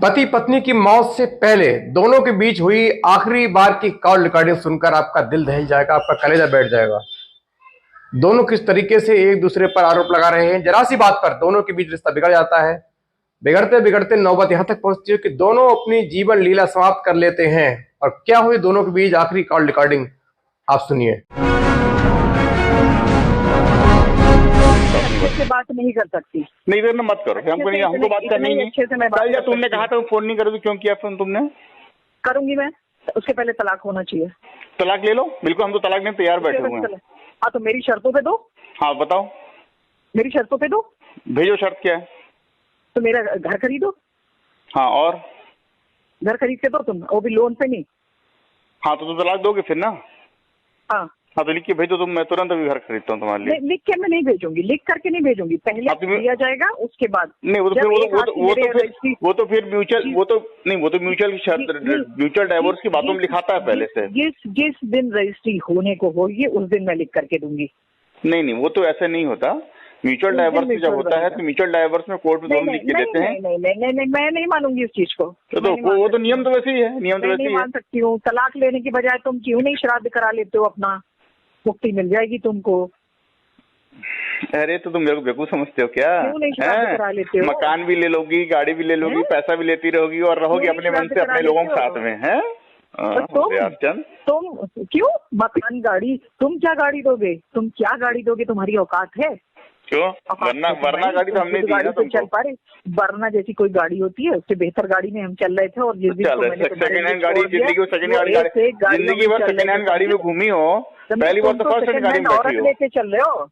पति पत्नी की मौत से पहले दोनों के बीच हुई आखिरी बार की कॉल रिकॉर्डिंग सुनकर आपका दिल दहल जाएगा, आपका कलेजा बैठ जाएगा। दोनों किस तरीके से एक दूसरे पर आरोप लगा रहे हैं, जरा सी बात पर दोनों के बीच रिश्ता बिगड़ जाता है। बिगड़ते बिगड़ते नौबत यहां तक पहुंचती है कि दोनों अपनी जीवन लीला समाप्त कर लेते हैं। और क्या हुई दोनों के बीच आखिरी कॉल रिकॉर्डिंग, आप सुनिए। से बात नहीं कर सकती। नहीं करना, मत करो। हमको बात करनी ही नहीं। अच्छे से मैं बात कल जब तुमने कहा था फोन नहीं करोगी, क्यों किया फोन तुमने? करूंगी मैं, उसके पहले तलाक होना चाहिए। तलाक ले लो, बिल्कुल। हम तो तलाक में तैयार बैठे हुए हैं। हाँ तो मेरी शर्तों पे दो। हाँ बताओ, मेरी शर्तों पे दो। भेजो, शर्त क्या है? तो मेरा घर खरीदो। हाँ, और घर खरीद के दो तुम, वो भी लोन पे नहीं। हाँ तो तुम तलाक दोगे फिर ना? हाँ हाँ तो लिख के भेजो तुम, मैं तुरंत अभी घर खरीदता हूँ तुम्हारे लिए। लिख के मैं नहीं भेजूंगी, लिख करके नहीं भेजूंगी, पहले दिया जाएगा उसके बाद। नहीं, वो तो फिर म्यूचुअल, वो तो म्यूचुअल शर्त, म्यूचुअल डाइवोर्स की बातों में लिखाता है पहले से। जिस दिन रजिस्ट्री होने को होगी उस दिन मैं लिख करके दूंगी। नहीं, वो तो ऐसे नहीं होता। म्यूचुअल डाइवोर्स जब होता है तो म्यूचुअल डाइवोर्स में कोर्ट में दोनों लिख के देते हैं। नहीं, मैं नहीं मानूंगी इस चीज को। वो तो नियम तो वैसे ही है, नियम तो वैसे ही है। मान सकती हूँ। तलाक लेने की बजाय तुम क्यों नहीं श्राद्ध करा लेते हो अपना, मुक्ति मिल जाएगी तुमको। अरे तो तुम मेरे को बेवकूफ समझते हो क्या? क्यों नहीं श्राद्ध करा लेते हो? मकान भी ले लोगी, गाड़ी भी ले लोगी, पैसा भी लेती रहोगी और रहोगी अपने मन से अपने लोगों के साथ में, है? तुम क्यों मकान गाड़ी, तुम क्या गाड़ी दोगे? तुम क्या गाड़ी दोगे? तुम्हारी औकात है? क्यों? वरना गाड़ी तो हमने दी ना तुमको। चल पा रहे, वरना जैसी कोई गाड़ी होती है उससे बेहतर गाड़ी में हम चल रहे थे। और जिस दिन सेकंड हैंड गाड़ी, जिंदगी भर सेकंड हैंड गाड़ी में घूमी हो, पहली बार तो फर्स्ट हैंड गाड़ी में बैठी हो। लेके चल रहे हो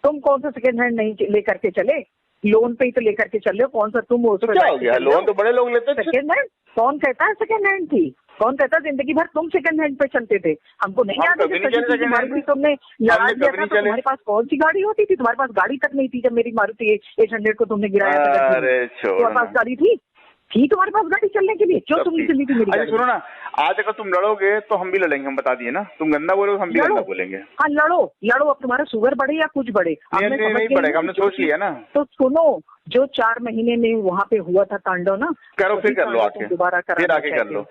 तुम। कौन सा सेकंड हैंड नहीं लेकर के चले? लोन पे ही तो लेकर के चल रहे हो। कौन सा तुम? तो क्या हो गया? लोन तो बड़े लोग लेते हैं। सेकंड हैंड कौन कहता है सेकंड हैंड थी? कौन कहता है? जिंदगी भर तुम सेकंड हैंड पे चलते थे। हमको नहीं याद है तुमने लड़ा दिया था। तुम्हारे पास कौन सी गाड़ी होती थी? तुम्हारे पास गाड़ी तक नहीं थी जब मेरी मारुति 800 को तुमने गिराया था। तुम्हारे पास गाड़ी थी तुम्हारे पास गाड़ी चलने के लिए? क्यों तुम नहीं चली थी मेरी गाड़ी? सुनो ना, आज अगर तुम लड़ोगे तो हम भी लड़ेंगे, हम बता दिए ना। तुम गंदा बोलोगे, हम भी गंदा बोलेंगे। हाँ लड़ो। अब तुम्हारा शुगर बढ़े या कुछ बढ़े, नहीं बढ़ेगा, हमने सोच लिया ना। तो सुनो, जो 4 महीने में वहाँ पे हुआ था तांडव ना, करो फिर कर लो आके, दोबारा फिर आके कर लो।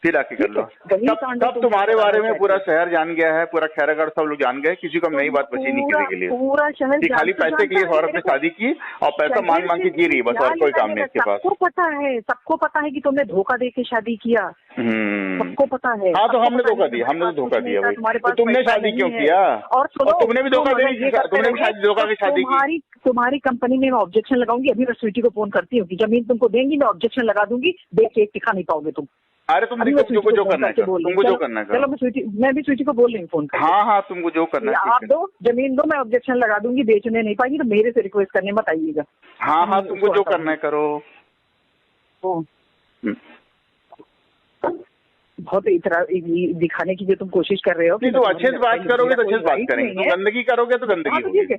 तब तुम्हारे बारे में पूरा शहर जान गया है, पूरा खैरागढ़ सब लोग जान गए। किसी को नई बात बची नहीं किसी के लिए। पूरा शहर खाली पैसे के लिए औरत ने शादी की और पैसा मांग के जी रही, बस और कोई काम नहीं इसके पास। सबको पता है कि तुमने धोखा दे के शादी किया। सबको पता है। हाँ तो हमने धोखा दिया, हमने तो धोखा दिया भाई। तो तुमने शादी क्यों किया? और तुमने भी धोखा देने, तुमने भी धोखा की शादी की। तुम्हारी कंपनी में मैं ऑब्जेक्शन लगाऊंगी। अभी मैं स्वीटी को फोन करती हूँ कि जमीन तुमको देंगी, मैं ऑब्जेक्शन लगा दूंगी। देख एक दिखा नहीं पाओगे तुम। अरे तुम जो करना है, तुमको जो करना है। चलो मैं भी स्वीटी को बोल रही हूँ फोन कर। हाँ तुमको जो करना है आप दो, जमीन दो, मैं ऑब्जेक्शन लगा दूंगी। बेचने नहीं पाएंगी तो मेरे से रिक्वेस्ट करने मत आइएगा। हाँ तुमको जो करना है करो। बहुत इतना दिखाने की जो तुम कोशिश कर रहे हो। नहीं तो अच्छे से बात करोगे तो अच्छे से बात करेंगे। तुम गंदगी करोगे तो गंदगी होगी।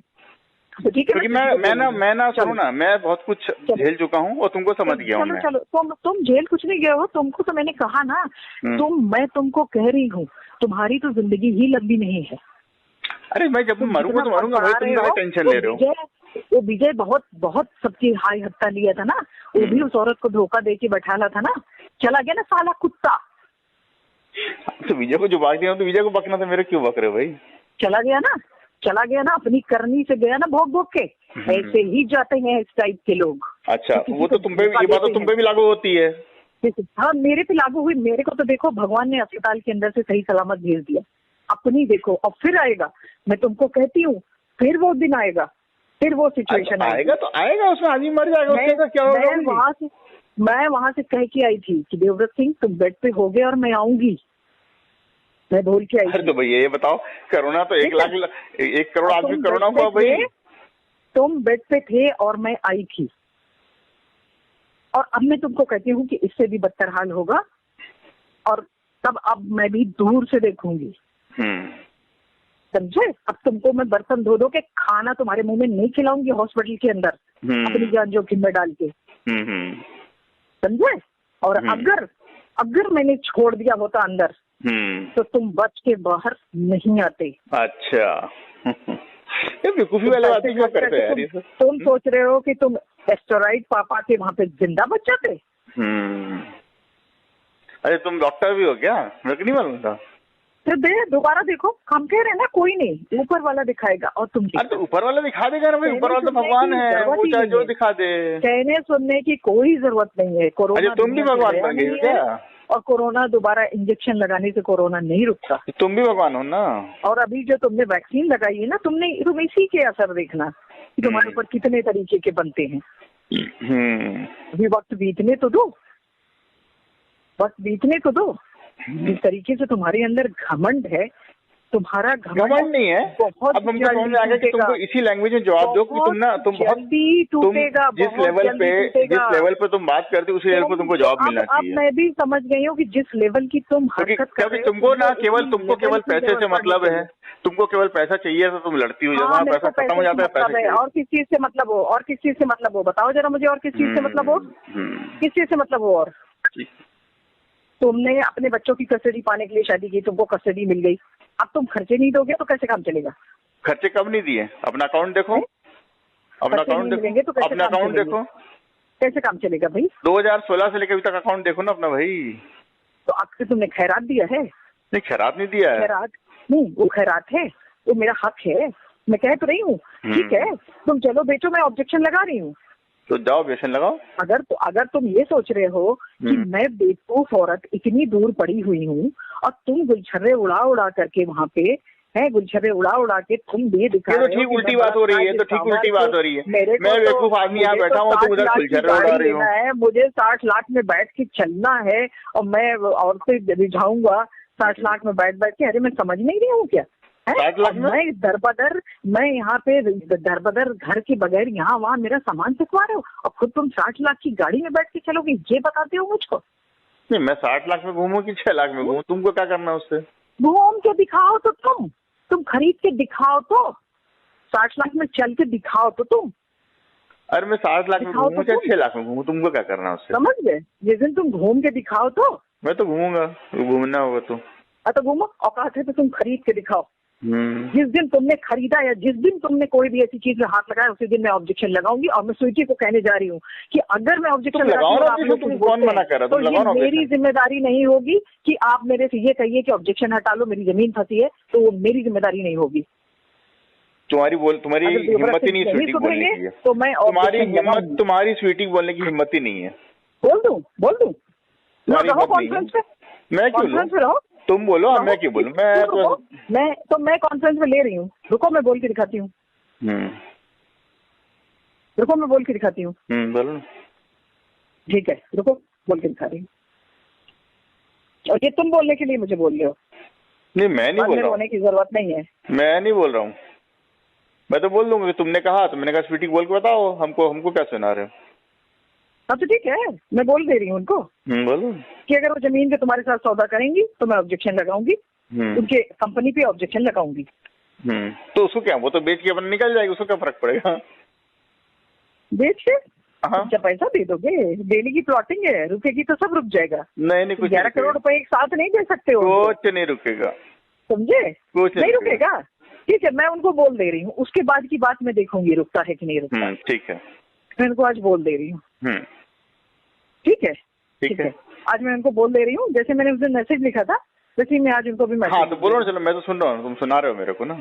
क्योंकि मैं ना सुनो ना, मैं बहुत कुछ झेल चुका हूँ और तुमको समझ गया हूँ। चलो तुम झेल कुछ नहीं गए हो। तुमको तो मैंने कहा ना, मैं तुमको कह रही हूँ, तुम्हारी तो जिंदगी ही लंबी नहीं है। अरे मैं जब मरूंगा तो मरूंगा भाई, तुम ज़्यादा टेंशन ले रहे हो। वो विजय बहुत सबकी हाई हत्ता लिया था ना, वो भी उस औरत को धोखा दे के बैठाला था ना, चला गया ना साला कुत्ता। तो विजय को जो बात दिया तो विजय को बकना था, मेरे क्यों बक रहे हो भाई? चला गया ना, अपनी करनी से गया ना भोग के। ऐसे ही जाते हैं इस टाइप के लोग। अच्छा, वो तो तुम पे, ये बात तो तुम पे भी लागू होती है। हाँ मेरे पे लागू हुई। मेरे को तो देखो भगवान ने अस्पताल के अंदर से सही सलामत भेज दिया। अपनी देखो, अब फिर आएगा। मैं तुमको कहती हूँ फिर वो दिन आएगा, फिर वो सिचुएशन आएगा। तो आएगा, उसमें आदमी मर जाएगा, क्या होगा? मैं वहां से कह के आई थी कि देवव्रत सिंह तुम बेड पे हो गए और मैं आऊंगी। मैं बोल के आई। अरे तो भैया ये बताओ, कोरोना तो 1 करोड़ आदमी कोरोना हुआ भाई। तुम बेड पे थे और मैं आई थी। और अब मैं तुमको कहती हूँ कि इससे भी बदतर हाल होगा। और तब अब मैं भी दूर से देखूंगी, समझे? अब तुमको मैं बर्तन धो के खाना तुम्हारे मुंह में नहीं खिलाऊंगी हॉस्पिटल के अंदर, अपनी जान जोखिम में डाल के, समझे? और अगर मैंने छोड़ दिया होता अंदर तो तुम बच के बाहर नहीं आते। अच्छा ये बेवकूफी वाले बातें क्यों करते हैं यार? तुम सोच रहे हो कि तुम एस्टेरॉइड पापा के वहाँ पे जिंदा बच जाते? अरे तुम डॉक्टर भी हो क्या? मेरे को नहीं मालूम था। तो दोबारा देखो, हम कह रहे हैं ना कोई नहीं, ऊपर वाला दिखाएगा और तुम अरे तो ऊपर वाला दिखा देगा ना भाई, ऊपर वाला तो भगवान है, वो चाहे जो दिखा दे। कहने सुनने की कोई जरूरत नहीं है। कोरोना तुम भी भगवान बन गई हो क्या? और कोरोना दोबारा इंजेक्शन लगाने से कोरोना नहीं रुकता। तुम भी भगवान हो ना। और अभी जो तुमने वैक्सीन लगाई है ना, तुम इसी के असर देखना कि तुम्हारे ऊपर कितने तरीके के बनते हैं। अभी वक्त बीतने तो दो, वक्त बीतने तो दो। जिस तरीके से तुम्हारे अंदर घमंड है, तुम्हारा घमंड नहीं है। बहुत अब हमको समझ में आ गया कि तुमको इसी लैंग्वेज में जवाब दो कि तुम बहुत जिस लेवल पे तुम बात करते हो उसी लेवल पे तुमको जवाब मिलना चाहिए। अब मैं भी समझ गई हूँ कि जिस लेवल की तुम हरकत कर रहे हो, तुमको केवल पैसे से मतलब है, तुमको केवल पैसा चाहिए तो तुम लड़ती हो। जब पैसा खत्म हो जाता है पैसे, और किस चीज से मतलब हो, और किस चीज से मतलब हो, बताओ जरा मुझे, और किस चीज से मतलब हो, किस चीज से मतलब हो। और तुमने अपने बच्चों की कस्टडी पाने के लिए शादी की, तुमको कस्टडी मिल गई, अब तुम खर्चे नहीं दोगे तो कैसे काम चलेगा? खर्चे कब नहीं दिए? अपना अकाउंट देखो, अपना अकाउंट देखो, अपना अकाउंट देखो, कैसे काम चलेगा भाई? 2016 से लेकर अभी तक अकाउंट देखो ना अपना भाई। तो अब से तुमने खैरात दिया है? नहीं, खैरात नहीं दिया है। खैरात नहीं, वो खैरात है, वो मेरा हक है, मैं कह तो रही हूँ। ठीक है, तुम चलो बेचो, मैं ऑब्जेक्शन लगा रही हूँ। तो जाओ ऑब्जेक्शन लगाओ। अगर तुम ये सोच रहे हो कि मैं बेवकूफ औरत इतनी दूर पड़ी हुई हूँ और तुम गुलछर्रे उड़ा करके वहाँ पे है, गुलछर्रे उड़ा के तुम ये दिखा रहे हो। ठीक उल्टी बात हो रही है, तो ठीक उल्टी बात हो रही है। मैं बेवकूफ आदमी यहाँ बैठा हूँ, तुम उधर गुलछर्रे उड़ा रही हो। मुझे 60 लाख में बैठ के चलना है और मैं औरतें रिझाऊंगा 60 लाख में बैठ के। अरे मैं समझ नहीं रही हूँ क्या? मैं दरबदर, मैं यहाँ पे दरबदर घर के बगैर यहाँ वहाँ मेरा सामान सिखवा रहे हो और खुद तुम 60 लाख की गाड़ी में बैठ के चलोगे, ये बताते हो मुझको? नहीं, मैं 60 लाख में घूमूं कि 6 लाख में घूमूं, तुमको क्या करना है उससे? घूम के दिखाओ तो तुम खरीद के दिखाओ तो, 60 लाख में चल के दिखाओ तो तुम। अरे मैं 60 लाख में घूमूं या 6 लाख में घूमूं, तुमको क्या करना है उससे? समझ गए? जिस दिन तुम घूम के दिखाओ तो मैं तो घूमूंगा, घूमना होगा तो घूमो, औकात है तो तुम खरीद के दिखाओ। जिस दिन तुमने खरीदा या जिस दिन तुमने कोई भी ऐसी चीज में हाथ लगाया, उसी दिन मैं ऑब्जेक्शन लगाऊंगी। और मैं स्वीटी को कहने जा रही हूँ कि अगर मैं ऑब्जेक्शन लगाऊंगा तो ये मेरी जिम्मेदारी नहीं होगी कि आप मेरे से ये कहिए कि ऑब्जेक्शन हटा लो, मेरी जमीन फंसी है, तो वो मेरी जिम्मेदारी नहीं होगी। तुम्हारी हिम्मत ही नहीं स्वीटी बोलने की, तो मैं तुम्हारी स्वीटी बोलने की हिम्मत ही नहीं है। बोल दूं कॉन्फ्रेंस पे? मैं कॉन्फ्रेंस पे रहो, तुम बोलो, मैं क्यों बोलूं? मैं कॉन्फ्रेंस में ले रही हूँ, रुको मैं बोल के दिखाती हूँ। रुको मैं बोल के दिखाती हूँ। बोलो। ठीक है, रुको बोल के दिखा रही हूँ। और ये तुम बोलने के लिए मुझे बोल रहे हो? नहीं, मैं नहीं बोल रहा हूँ। बोलने की जरूरत नहीं है। मैं नहीं बोल रहा हूँ, मैं तो बोल दूंगा कि तुमने कहा, तो मैंने कहा स्वीटी बोल के बताओ, हमको क्या सुना रहे हो? हाँ तो ठीक है, मैं बोल दे रही हूँ उनको। बोलो कि अगर वो जमीन पे तुम्हारे साथ सौदा करेंगी तो मैं ऑब्जेक्शन लगाऊंगी, उनके कंपनी पे ऑब्जेक्शन लगाऊंगी। तो उसको क्या, वो तो बेच के अपन निकल जाएगी, उसको क्या फर्क पड़ेगा? बेच के अच्छा पैसा दे दोगे? डेली की प्लॉटिंग है, रुकेगी तो सब रुक जाएगा। नहीं, कुछ 11 करोड़ रुपए एक साथ नहीं दे सकते हो। कुछ नहीं रुकेगा, समझे? कुछ नहीं रुकेगा। ठीक है, मैं उनको बोल दे रही हूँ, उसके बाद की बात मैं देखूंगी रुकता है कि नहीं रुकता। ठीक है, मैं उनको आज बोल दे रही हूँ। ठीक है, आज मैं उनको बोल दे रही हूँ। जैसे मैंने उस दिन मैसेज लिखा था वैसे ही मैं आज उनको भी मैसेज। हाँ तो बोलो ना, चलो मैं तो सुन रहा हूँ, तुम सुना रहे हो मेरे को ना।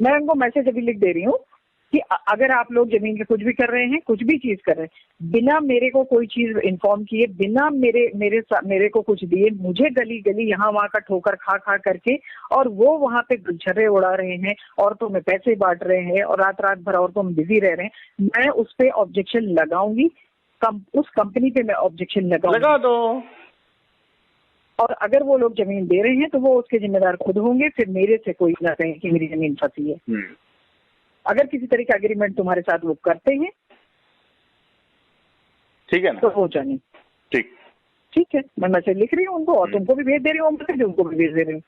मैं उनको मैसेज अभी लिख दे रही हूँ कि अगर आप लोग जमीन पे कुछ भी कर रहे हैं, कुछ भी चीज कर रहे हैं, बिना मेरे को कोई चीज इन्फॉर्म किए, बिना मेरे को कुछ दिए, मुझे गली गली यहाँ वहाँ का ठोकर खा करके, और वो वहाँ पे गुलछर्रे उड़ा रहे हैं, औरतों में पैसे बांट रहे हैं और रात भर औरतों में बिजी रह रहे हैं, मैं उस पर ऑब्जेक्शन लगाऊंगी। उस कंपनी पे मैं ऑब्जेक्शन लगा दो। और अगर वो लोग जमीन दे रहे हैं तो वो उसके जिम्मेदार खुद होंगे, फिर मेरे से कोई ना कहे कि मेरी जमीन फंसी है। अगर किसी तरह का एग्रीमेंट तुम्हारे साथ वो करते हैं, ठीक है ना, तो हो जाने। ठीक है, मैं मैसेज लिख रही हूँ उनको और तुमको भी भेज दे रही हूँ, उनको भी भेज दे रही हूँ।